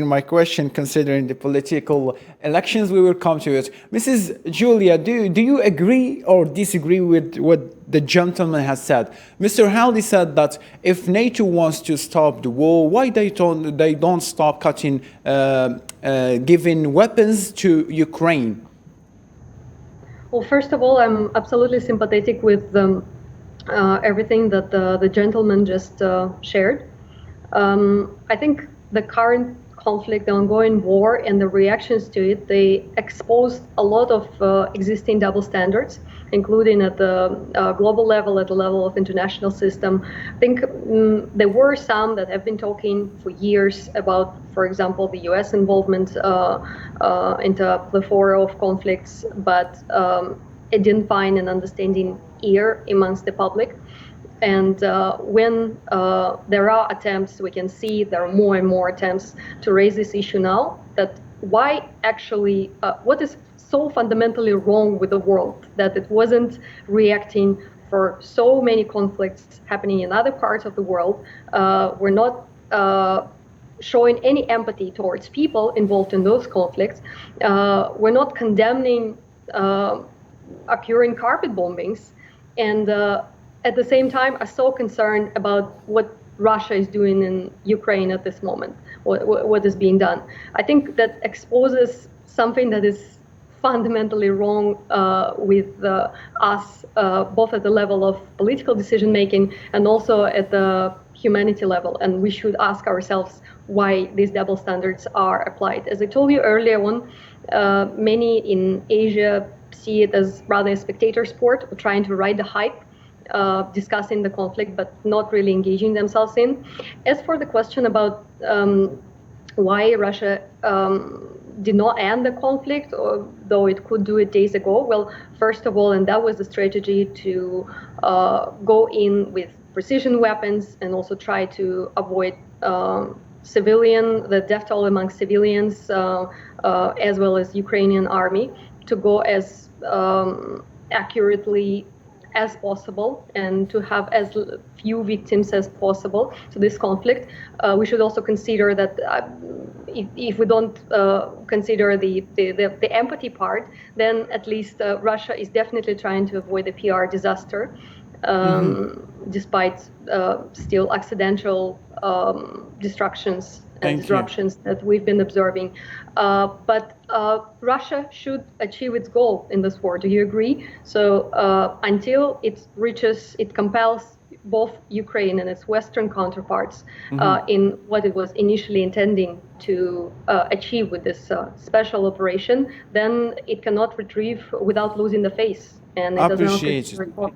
answering my question considering the political elections. We will come to it. Mrs. Julia, do you agree or disagree with what the gentleman has said? Mr. Haldi said that if NATO wants to stop the war, why they don't stop cutting, giving weapons to Ukraine? Well, first of all, I'm absolutely sympathetic with everything that the gentleman just shared. I think the current conflict, the ongoing war, and the reactions to it, they exposed a lot of existing double standards, including at the global level, at the level of international system. I think there were some that have been talking for years about, for example, the US involvement into a plethora of conflicts, but it didn't find an understanding ear amongst the public. And when there are attempts, we can see there are more and more attempts to raise this issue now, that why actually, what is so fundamentally wrong with the world that it wasn't reacting for so many conflicts happening in other parts of the world. We're not showing any empathy towards people involved in those conflicts. We're not condemning occurring carpet bombings, and at the same time are so concerned about what Russia is doing in Ukraine at this moment, what is being done. I think that exposes something that is fundamentally wrong with us, both at the level of political decision making and also at the humanity level. And we should ask ourselves why these double standards are applied. As I told you earlier on, many in Asia see it as rather a spectator sport, trying to ride the hype, discussing the conflict, but not really engaging themselves in. As for the question about why Russia did not end the conflict, though it could do it days ago, well, first of all, and that was the strategy, to go in with precision weapons and also try to avoid the death toll among civilians, as well as Ukrainian army, to go as accurately as possible and to have as few victims as possible to this conflict. We should also consider that if we don't consider the empathy part, then at least Russia is definitely trying to avoid a PR disaster, despite still accidental destructions and disruptions that we've been observing. But Russia should achieve its goal in this war. Do you agree? So until it compels both Ukraine and its Western counterparts in what it was initially intending to achieve with this special operation, then it cannot retrieve without losing the face. And it does not